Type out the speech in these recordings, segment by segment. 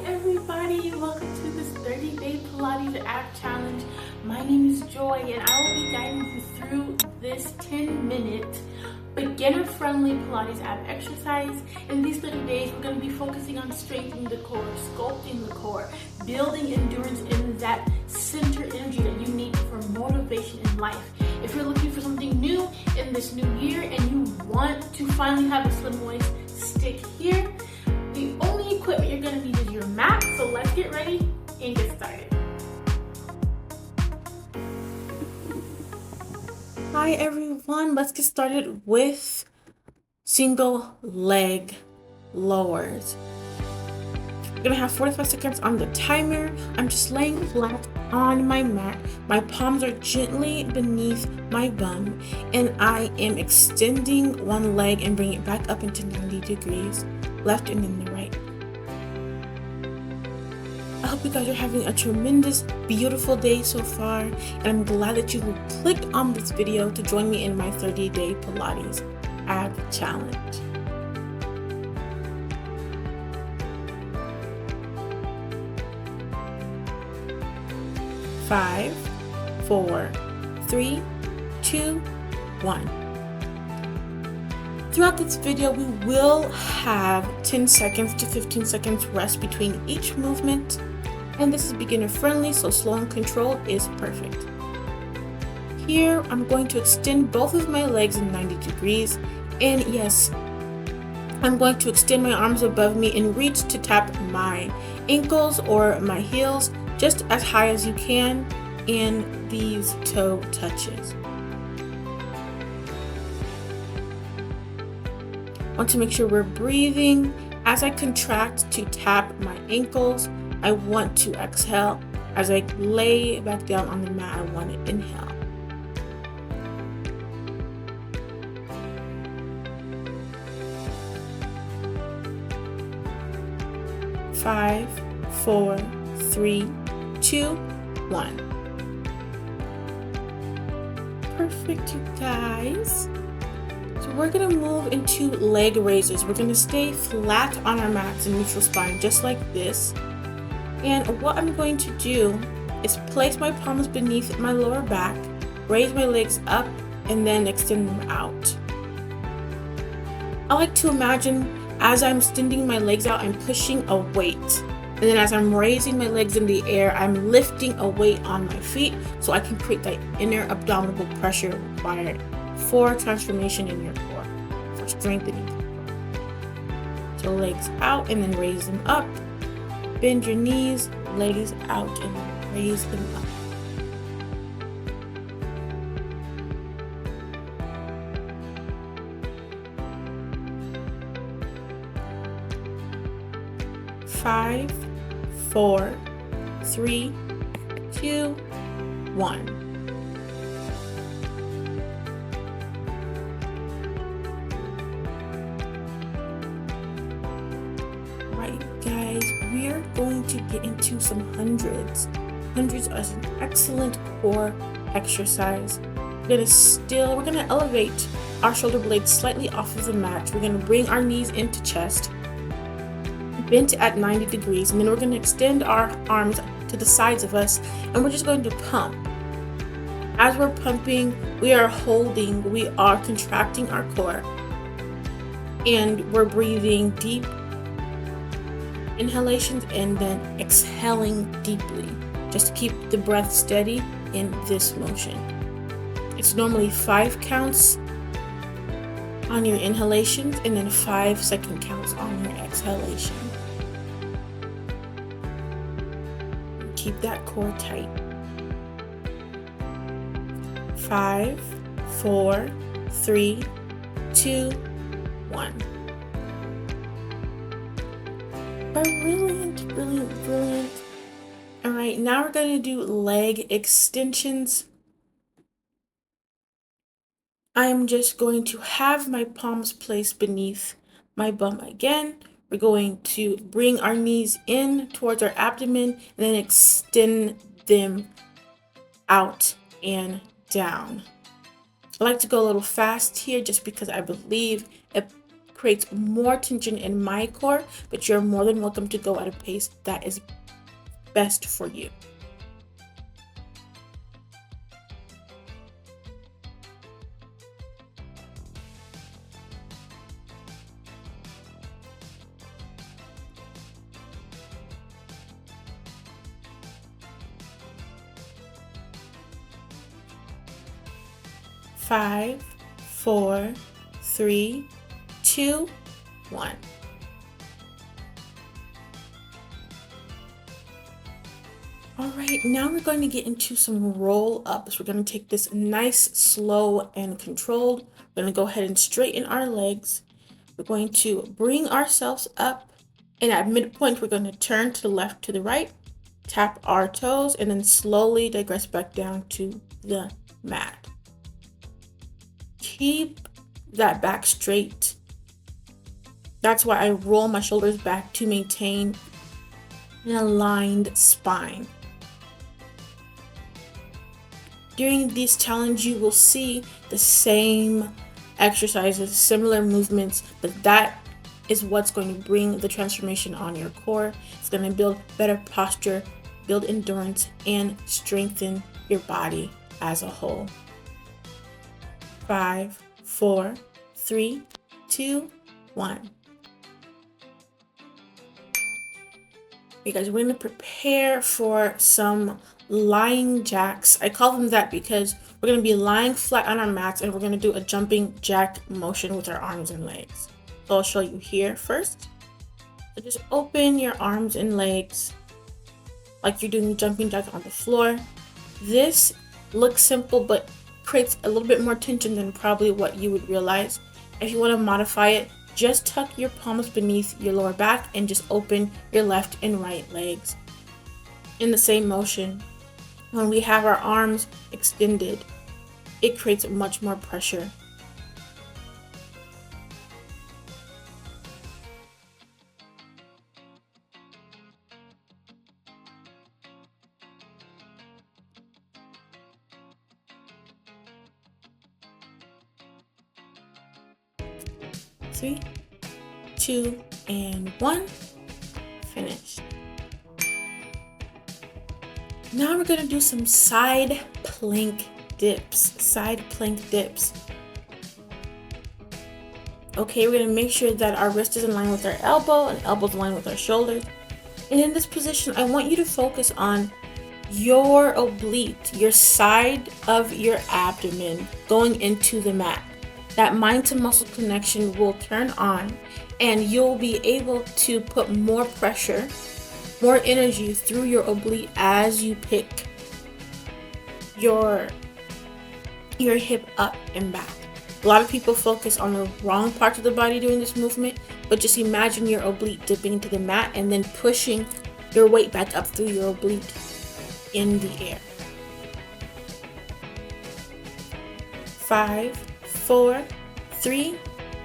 everybody, welcome to this 30-day Pilates Ab challenge. My name is Joy and I will be guiding you through this 10-minute beginner-friendly Pilates Ab exercise. In these 30 days, we're going to be focusing on strengthening the core, sculpting the core, building endurance in that center energy that you need for motivation in life. If you're looking for something new in this new year and you want to finally have a slim waist, stick here. The only equipment you're going to need is your mat, so let's get ready and get started. Hi everyone, let's get started with single leg lowers. We're going to have 45 seconds on the timer. I'm just laying flat on my mat. My palms are gently beneath my bum and I am extending one leg and bringing it back up into 90 degrees. Left and then the right. I hope you guys are having a tremendous, beautiful day so far, and I'm glad that you clicked on this video to join me in my 30-day Pilates Ab challenge. Five, 4, 3, 2, 1. Throughout this video, we will have 10 seconds to 15 seconds rest between each movement. And this is beginner friendly, so slow and controlled is perfect. Here, I'm going to extend both of my legs in 90 degrees. And yes, I'm going to extend my arms above me and reach to tap my ankles or my heels just as high as you can in these toe touches. Want to make sure we're breathing. As I contract to tap my ankles, I want to exhale. As I lay back down on the mat, I want to inhale. Five, 4, 3, 2, 1. Perfect, you guys. So we're going to move into leg raises. We're going to stay flat on our mats in neutral spine, just like this. And what I'm going to do is place my palms beneath my lower back, raise my legs up, and then extend them out. I like to imagine as I'm extending my legs out, I'm pushing a weight. And then as I'm raising my legs in the air, I'm lifting a weight on my feet so I can create that inner abdominal pressure required for transformation in your core, for strengthening the core. So legs out and then raise them up. Bend your knees, legs out and then raise them up. Five, 4, 3, 2, 1. Guys, we're going to get into some hundreds. Hundreds is an excellent core exercise. We're gonna elevate our shoulder blades slightly off of the mat. We're gonna bring our knees into chest, bent at 90 degrees, and then we're gonna extend our arms to the sides of us, and we're just going to pump. As we're pumping, we are holding, we are contracting our core, and we're breathing deep inhalations and then exhaling deeply, just to keep the breath steady in this motion. It's normally 5 counts on your inhalations and then 5-second counts on your exhalation. Keep that core tight. 5, 4, 3, 2, 1. Brilliant, brilliant, brilliant. All right, now we're going to do leg extensions. I'm just going to have my palms placed beneath my bum again. We're going to bring our knees in towards our abdomen and then extend them out and down. I like to go a little fast here just because I believe it creates more tension in my core, but you're more than welcome to go at a pace that is best for you. Five, four, three, two, one. All right, now we're going to get into some roll ups. We're going to take this nice, slow, and controlled. We're going to go ahead and straighten our legs. We're going to bring ourselves up, and at midpoint, we're going to turn to the left, to the right, tap our toes, and then slowly digress back down to the mat. Keep that back straight. That's why I roll my shoulders back, to maintain an aligned spine. During this challenge, you will see the same exercises, similar movements, but that is what's going to bring the transformation on your core. It's going to build better posture, build endurance, and strengthen your body as a whole. 5, 4, 3, 2, 1. Okay, guys, we're going to prepare for some lying jacks. I call them that because we're going to be lying flat on our mats, and we're going to do a jumping jack motion with our arms and legs. So I'll show you here first. So just open your arms and legs like you're doing jumping jack on the floor. This looks simple, but creates a little bit more tension than probably what you would realize. If you want to modify it, just tuck your palms beneath your lower back and just open your left and right legs. In the same motion, when we have our arms extended, it creates much more pressure. Three, two, and one. Finished. Now we're going to do some side plank dips. Okay, we're going to make sure that our wrist is in line with our elbow and elbow's in line with our shoulders. And in this position, I want you to focus on your oblique, your side of your abdomen going into the mat. That mind to muscle connection will turn on, and you'll be able to put more pressure, more energy through your oblique as you pick your hip up and back. A lot of people focus on the wrong parts of the body doing this movement, but just imagine your oblique dipping into the mat and then pushing your weight back up through your oblique in the air. 5, 4, 3,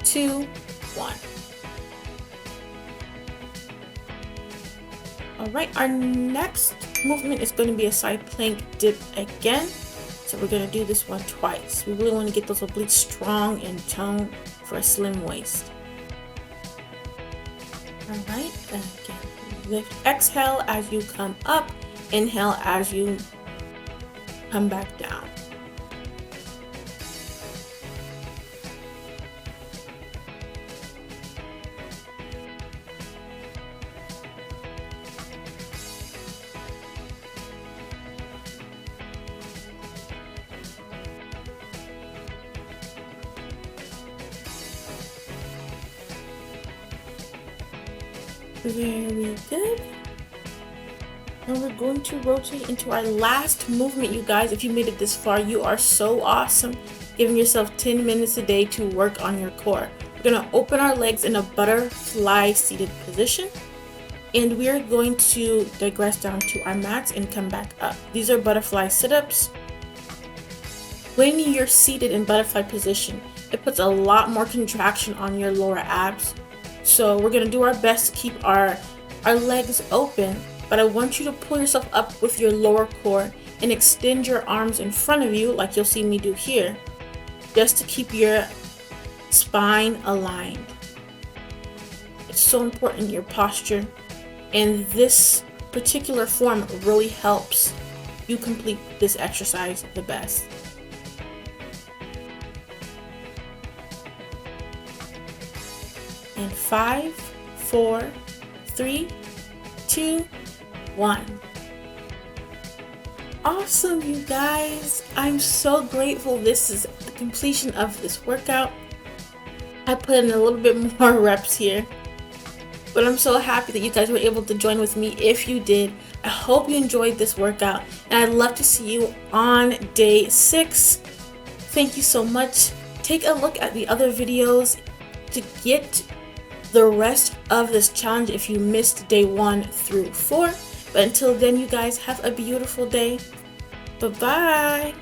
2, 1. All right, our next movement is going to be a side plank dip again. So we're going to do this one twice. We really want to get those obliques strong and toned for a slim waist. All right, again, lift, exhale as you come up, inhale as you come back down. Very good. And we're going to rotate into our last movement, you guys. If you made it this far, you are so awesome. Giving yourself 10 minutes a day to work on your core. We're going to open our legs in a butterfly seated position. And we are going to digress down to our mats and come back up. These are butterfly sit-ups. When you're seated in butterfly position, it puts a lot more contraction on your lower abs. So we're going to do our best to keep our legs open, but I want you to pull yourself up with your lower core and extend your arms in front of you like you'll see me do here, just to keep your spine aligned. It's so important, your posture. And this particular form really helps you complete this exercise the best. In 5, 4, 3, 2, 1. Awesome, you guys. I'm so grateful this is the completion of this workout. I put in a little bit more reps here, but I'm so happy that you guys were able to join with me. If you did, I hope you enjoyed this workout, and I'd love to see you on day 6. Thank you so much. Take a look at the other videos to get the rest of this challenge if you missed day 1 through 4. But until then, you guys have a beautiful day. Bye-bye.